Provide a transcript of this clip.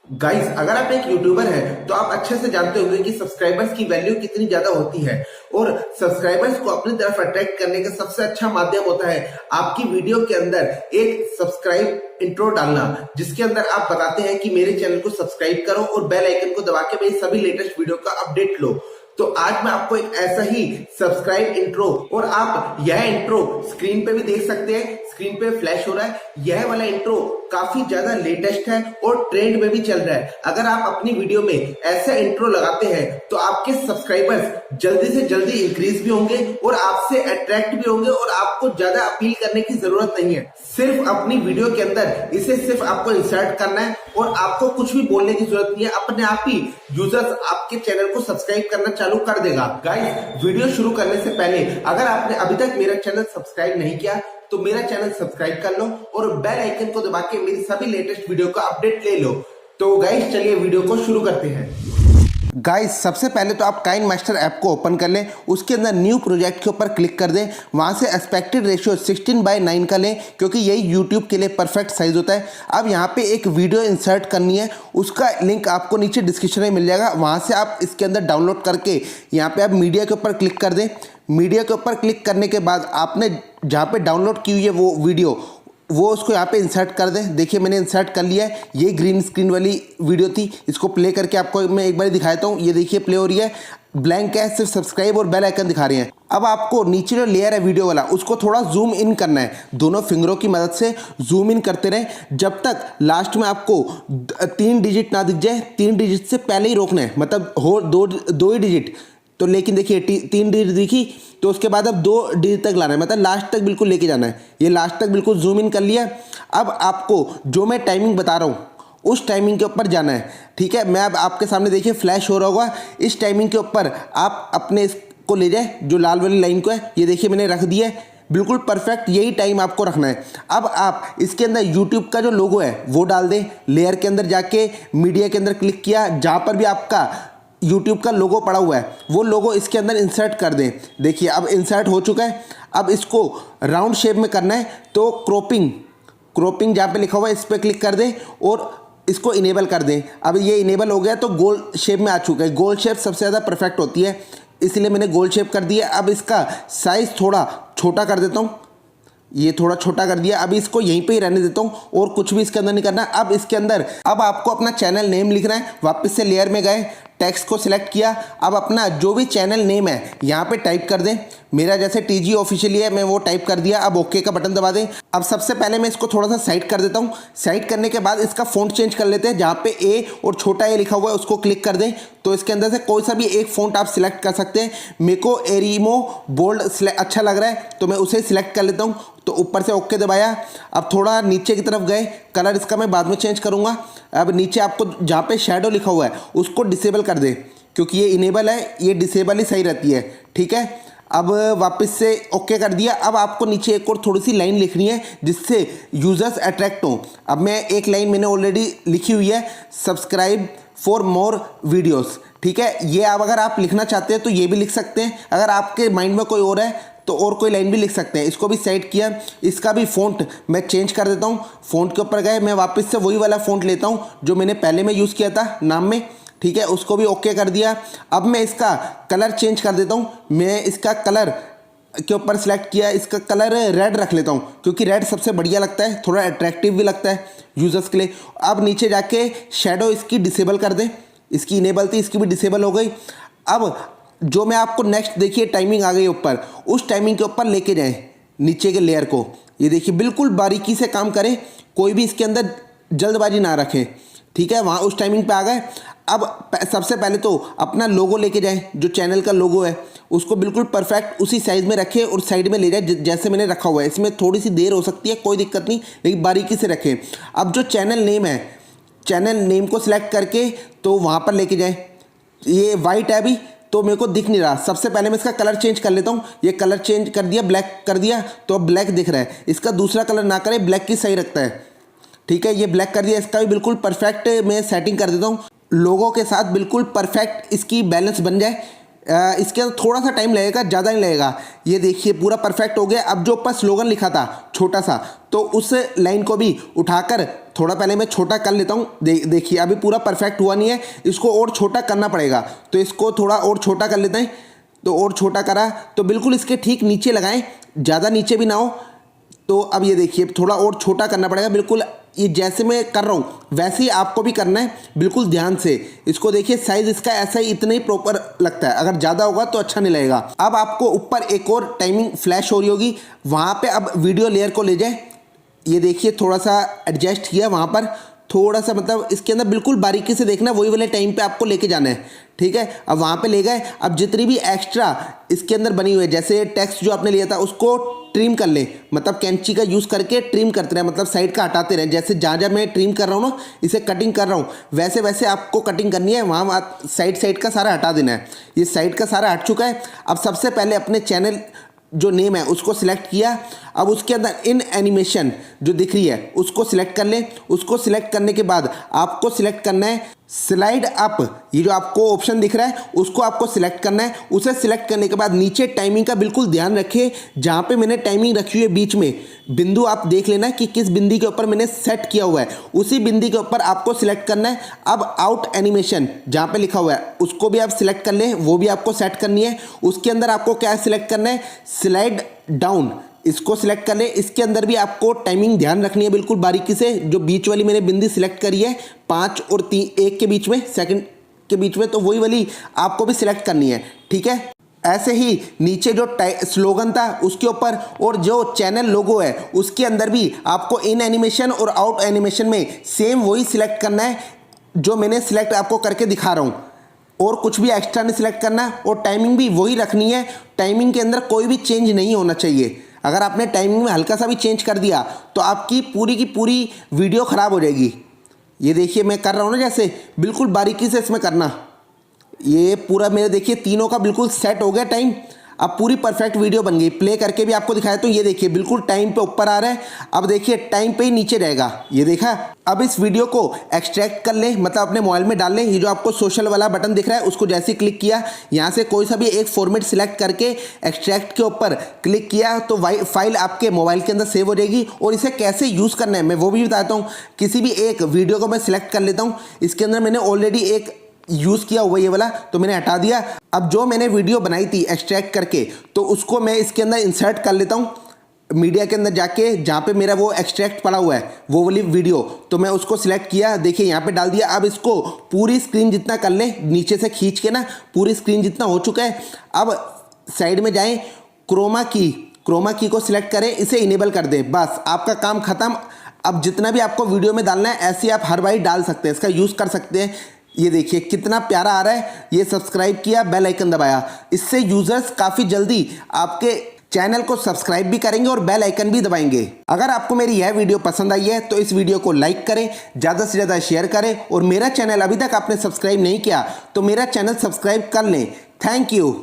Guys, अगर आप एक यूट्यूबर हैं तो आप अच्छे से जानते होंगे कि सब्सक्राइबर्स की वैल्यू कितनी ज्यादा होती है और सब्सक्राइबर्स को अपनी तरफ अट्रैक्ट करने का सबसे अच्छा माध्यम होता है आपकी वीडियो के अंदर एक सब्सक्राइब इंट्रो डालना, जिसके अंदर आप बताते हैं कि मेरे चैनल को सब्सक्राइब करो और बेल आइकन को दबा के मेरी सभी लेटेस्ट वीडियो का अपडेट लो। तो आज मैं आपको एक ऐसा ही सब्सक्राइब इंट्रो, और आप यह इंट्रो स्क्रीन पे भी देख सकते हैं, स्क्रीन पे फ्लैश हो रहा है। यह वाला इंट्रो काफी ज्यादा लेटेस्ट है और ट्रेंड में भी चल रहा है। अगर आप अपनी वीडियो में ऐसा इंट्रो लगाते हैं तो आपके सब्सक्राइबर्स जल्दी से जल्दी इंक्रीज भी होंगे और आपसे अट्रैक्ट भी होंगे और आपको ज्यादा अपील करने की जरूरत नहीं है। सिर्फ अपनी वीडियो के अंदर इसे सिर्फ आपको इंसर्ट करना है और आपको कुछ भी बोलने की जरूरत नहीं है। अपने आप ही यूजर्स आपके चैनल को सब्सक्राइब करना चालू कर देगा। गाइस, वीडियो शुरू करने से पहले अगर आपने अभी तक मेरा चैनल सब्सक्राइब नहीं किया तो मेरा चैनल सब्सक्राइब कर लो और बेल आइकन को दबा के मेरी सभी लेटेस्ट वीडियो का अपडेट ले लो। तो गाइस, चलिए वीडियो को शुरू करते हैं। गाइस, सबसे पहले तो आप काइनमास्टर ऐप को ओपन कर लें, उसके अंदर न्यू प्रोजेक्ट के ऊपर क्लिक कर दें। वहाँ से एस्पेक्टेड रेशियो 16:9 का लें, क्योंकि यही यूट्यूब के लिए परफेक्ट साइज होता है। अब यहाँ पे एक वीडियो इंसर्ट करनी है, उसका लिंक आपको नीचे डिस्क्रिप्शन में मिल जाएगा। वहाँ से आप इसके अंदर डाउनलोड करके यहाँ पे आप मीडिया के ऊपर क्लिक कर दें। मीडिया के ऊपर क्लिक करने के बाद आपने जहाँ पे डाउनलोड की हुई है वो वीडियो, वो उसको यहाँ पे इंसर्ट कर दें। देखिए, मैंने इंसर्ट कर लिया है। ये ग्रीन स्क्रीन वाली वीडियो थी, इसको प्ले करके आपको मैं एक बार दिखाता हूँ। ये देखिए प्ले हो रही है, ब्लैंक है, सिर्फ सब्सक्राइब और बेल आइकन दिखा रहे हैं। अब आपको नीचे जो लेयर है वीडियो वाला, उसको थोड़ा जूम इन करना है। दोनों फिंगरों की मदद से जूम इन करते रहें जब तक लास्ट में आपको 3 डिजिट ना दिख जाए। 3 डिजिट से पहले ही रोकना है, मतलब हो दो ही डिजिट। तो लेकिन देखिए 3 डिजिट दिखी, तो उसके बाद अब 2 डिजिट तक लाना है, मतलब लास्ट तक बिल्कुल लेके जाना है। ये लास्ट तक बिल्कुल जूम इन कर लिया। अब आपको जो मैं टाइमिंग बता रहा हूँ उस टाइमिंग के ऊपर जाना है। ठीक है, मैं अब आपके सामने देखिए फ्लैश हो रहा होगा। इस टाइमिंग के ऊपर आप अपने इसको ले जाए, जो लाल वाली लाइन को है, ये देखिए मैंने रख दिया है। बिल्कुल परफेक्ट यही टाइम आपको रखना है। अब आप इसके अंदर यूट्यूब का जो लोगो है वो डाल दें। लेयर के अंदर जाके मीडिया के अंदर क्लिक किया, जहाँ पर भी आपका यूट्यूब का लोगो पड़ा हुआ है वो लोगो इसके अंदर इंसर्ट कर दें। देखिए अब इंसर्ट हो चुका है। अब इसको राउंड शेप में करना है, तो क्रोपिंग जहाँ पे लिखा हुआ है इस पर क्लिक कर दें और इसको इनेबल कर दें। अब ये इनेबल हो गया तो गोल शेप में आ चुका है। गोल शेप सबसे ज़्यादा परफेक्ट होती है, इसलिए मैंने गोल शेप कर दिया। अब इसका साइज़ थोड़ा छोटा कर देता हूँ, ये थोड़ा छोटा कर दिया। अभी इसको यहीं पे ही रहने देता हूँ और कुछ भी इसके अंदर नहीं करना। अब इसके अंदर अब आपको अपना चैनल नेम लिखना है। वापस से लेयर में गए, टेक्स्ट को सिलेक्ट किया। अब अपना जो भी चैनल नेम है यहाँ पे टाइप कर दें। मेरा जैसे टीजी ऑफिशियली है, मैं वो टाइप कर दिया। अब ओके का बटन दबा दें। अब सबसे पहले मैं इसको थोड़ा सा साइड कर देता हूँ। साइड करने के बाद इसका फ़ॉन्ट चेंज कर लेते हैं। जहाँ पे ए और छोटा ए लिखा हुआ है उसको क्लिक कर दें। तो इसके अंदर से कोई सा भी एक फ़ॉन्ट आप सिलेक्ट कर सकते हैं। मेरे को एरिमो बोल्ड अच्छा लग रहा है तो मैं उसे सिलेक्ट कर लेता हूँ। तो ऊपर से ओके दबाया। अब थोड़ा नीचे की तरफ गए, कलर इसका मैं बाद में चेंज करूँगा। अब नीचे आपको जहाँ पे शैडो लिखा हुआ है उसको डिसेबल कर दें, क्योंकि ये इनेबल है, ये डिसेबल ही सही रहती है। ठीक है, अब वापस से ओके कर दिया। अब आपको नीचे एक और थोड़ी सी लाइन लिखनी है जिससे यूजर्स अट्रैक्ट हों। अब मैं एक लाइन मैंने ऑलरेडी लिखी हुई है, सब्सक्राइब फॉर मोर वीडियोस। ठीक है, ये अब अगर आप लिखना चाहते हैं तो ये भी लिख सकते हैं। अगर आपके माइंड में कोई और है तो और कोई लाइन भी लिख सकते हैं। इसको भी सेट किया। इसका भी फ़ॉन्ट मैं चेंज कर देता हूँ। फ़ॉन्ट के ऊपर गए, मैं वापस से वही वाला फ़ॉन्ट लेता हूँ जो मैंने पहले में यूज़ किया था नाम में। ठीक है, उसको भी ओके कर दिया। अब मैं इसका कलर चेंज कर देता हूँ। मैं इसका कलर के ऊपर सेलेक्ट किया, इसका कलर रेड रख लेता हूँ, क्योंकि रेड सबसे बढ़िया लगता है, थोड़ा अट्रैक्टिव भी लगता है यूज़र्स के लिए। अब नीचे जाके शैडो इसकी डिसेबल कर दें। इसकी इनेबल थी, इसकी भी डिसेबल हो गई। अब जो मैं आपको नेक्स्ट देखिए टाइमिंग आ गई ऊपर, उस टाइमिंग के ऊपर लेके जाएं नीचे के लेयर को। ये देखिए बिल्कुल बारीकी से काम करें, कोई भी इसके अंदर जल्दबाजी ना रखें। ठीक है, वहाँ उस टाइमिंग पे आ गए। अब सबसे पहले तो अपना लोगो लेके जाएं, जो चैनल का लोगो है उसको बिल्कुल परफेक्ट उसी साइज़ में रखें और साइड में ले जाए जैसे मैंने रखा हुआ है। इसमें थोड़ी सी देर हो सकती है, कोई दिक्कत नहीं, लेकिन बारीकी से रखें। अब जो चैनल नेम है, चैनल नेम को सिलेक्ट करके तो वहाँ पर लेके जाएँ। ये वाइट है अभी तो मेरे को दिख नहीं रहा। सबसे पहले मैं इसका कलर चेंज कर लेता हूँ। ये कलर चेंज कर दिया, ब्लैक कर दिया, तो अब ब्लैक दिख रहा है। इसका दूसरा कलर ना करें, ब्लैक की सही रखता है। ठीक है, ये ब्लैक कर दिया। इसका भी बिल्कुल परफेक्ट मैं सेटिंग कर देता हूँ। लोगों के साथ बिल्कुल परफेक्ट इसकी बैलेंस बन जाए। इसके अंदर थोड़ा सा टाइम लगेगा, ज़्यादा नहीं लगेगा। ये देखिए पूरा परफेक्ट हो गया। अब जो ऊपर स्लोगन लिखा था छोटा सा, तो उस लाइन को भी उठाकर थोड़ा पहले मैं छोटा कर लेता हूँ। देखिए अभी पूरा परफेक्ट हुआ नहीं है, इसको और छोटा करना पड़ेगा। तो इसको थोड़ा और छोटा कर लेते हैं। तो और छोटा करा तो बिल्कुल इसके ठीक नीचे लगाएं, ज़्यादा नीचे भी ना हो। तो अब ये देखिए थोड़ा और छोटा करना पड़ेगा। बिल्कुल ये जैसे मैं कर रहा हूँ वैसे ही आपको भी करना है, बिल्कुल ध्यान से। इसको देखिए साइज इसका ऐसा ही इतना ही प्रॉपर लगता है, अगर ज़्यादा होगा तो अच्छा नहीं लगेगा। अब आपको ऊपर एक और टाइमिंग फ्लैश हो रही होगी, वहाँ पे अब वीडियो लेयर को ले जाए। ये देखिए थोड़ा सा एडजस्ट किया वहाँ पर, थोड़ा सा मतलब इसके अंदर बिल्कुल बारीकी से देखना, वही वाले टाइम पे आपको लेके जाना है, ठीक है। अब वहाँ पे ले गए। अब जितनी भी एक्स्ट्रा इसके अंदर बनी हुई है, जैसे टेक्स्ट जो आपने लिया था उसको ट्रिम कर ले, मतलब कैंची का यूज़ करके ट्रिम करते रहे, मतलब साइड का हटाते रहे। जैसे जहाँ मैं ट्रिम कर रहा हूँ ना, इसे कटिंग कर रहा हूँ, वैसे वैसे आपको कटिंग करनी है। वहाँ साइड का सारा हटा देना है। ये साइड का सारा हट चुका है। अब सबसे पहले अपने चैनल जो नेम है उसको सिलेक्ट किया। अब उसके अंदर इन एनिमेशन जो दिख रही है उसको सिलेक्ट कर लें। उसको सिलेक्ट करने के बाद आपको सिलेक्ट करना है स्लाइड अप। ये जो आपको ऑप्शन दिख रहा है उसको आपको सिलेक्ट करना है। उसे सिलेक्ट करने के बाद नीचे टाइमिंग का बिल्कुल ध्यान रखिए, जहाँ पे मैंने टाइमिंग रखी हुई है बीच में बिंदु, आप देख लेना कि किस बिंदी के ऊपर मैंने सेट किया हुआ है, उसी बिंदी के ऊपर आपको सिलेक्ट करना है। अब आउट एनिमेशन जहाँ पे लिखा हुआ है उसको भी आप सिलेक्ट कर लें, वो भी आपको सेट करनी है। उसके अंदर आपको क्या सिलेक्ट करना है, स्लाइड डाउन, इसको सिलेक्ट कर ले। इसके अंदर भी आपको टाइमिंग ध्यान रखनी है बिल्कुल बारीकी से। जो बीच वाली मैंने बिंदी सिलेक्ट करी है 5 और 1 के बीच में, सेकंड के बीच में, तो वही वाली आपको भी सिलेक्ट करनी है, ठीक है। ऐसे ही नीचे जो स्लोगन था उसके ऊपर और जो चैनल लोगो है उसके अंदर भी आपको इन एनिमेशन और आउट एनिमेशन में सेम वही सिलेक्ट करना है जो मैंने सिलेक्ट आपको करके दिखा रहा हूँ, और कुछ भी एक्स्ट्रा नहीं सिलेक्ट करना। और टाइमिंग भी वही रखनी है, टाइमिंग के अंदर कोई भी चेंज नहीं होना चाहिए। अगर आपने टाइमिंग में हल्का सा भी चेंज कर दिया तो आपकी पूरी की पूरी वीडियो ख़राब हो जाएगी। ये देखिए मैं कर रहा हूँ ना, जैसे बिल्कुल बारीकी से इसमें करना। ये पूरा मेरे देखिए तीनों का बिल्कुल सेट हो गया टाइम। अब पूरी परफेक्ट वीडियो बन गई। प्ले करके भी आपको दिखाया तो ये देखिए बिल्कुल टाइम पे ऊपर आ रहा है। अब देखिए टाइम पे ही नीचे रहेगा, ये देखा। अब इस वीडियो को एक्सट्रैक्ट कर ले, मतलब अपने मोबाइल में डाल लें। ये जो आपको सोशल वाला बटन दिख रहा है उसको जैसे ही क्लिक किया, यहाँ से कोई सा भी एक फॉर्मेट सिलेक्ट करके एक्सट्रैक्ट के ऊपर क्लिक किया तो फाइल आपके मोबाइल के अंदर सेव हो जाएगी। और इसे कैसे यूज़ करना है मैं वो भी बताता हूँ। किसी भी एक वीडियो को मैं सिलेक्ट कर लेता हूँ। इसके अंदर मैंने ऑलरेडी एक यूज़ किया हुआ ये वाला, तो मैंने हटा दिया। अब जो मैंने वीडियो बनाई थी एक्सट्रैक्ट करके, तो उसको मैं इसके अंदर इंसर्ट कर लेता हूँ मीडिया के अंदर जाके, जहाँ पे मेरा वो एक्सट्रैक्ट पड़ा हुआ है वो वाली वीडियो। तो मैं उसको सिलेक्ट किया, देखिए यहाँ पे डाल दिया। अब इसको पूरी स्क्रीन जितना कर लें, नीचे से खींच के ना, पूरी स्क्रीन जितना हो चुका है। अब साइड में जाएँ, क्रोमा की को सिलेक्ट करें, इसे इनेबल कर दें, बस आपका काम ख़त्म। अब जितना भी आपको वीडियो में डालना है ऐसे आप हर बार डाल सकते हैं, इसका यूज़ कर सकते हैं। ये देखिए कितना प्यारा आ रहा है। ये सब्सक्राइब किया, बेल आइकन दबाया, इससे यूजर्स काफ़ी जल्दी आपके चैनल को सब्सक्राइब भी करेंगे और बेल आइकन भी दबाएंगे। अगर आपको मेरी यह वीडियो पसंद आई है तो इस वीडियो को लाइक करें, ज़्यादा से ज़्यादा शेयर करें, और मेरा चैनल अभी तक आपने सब्सक्राइब नहीं किया तो मेरा चैनल सब्सक्राइब कर लें। Thank you.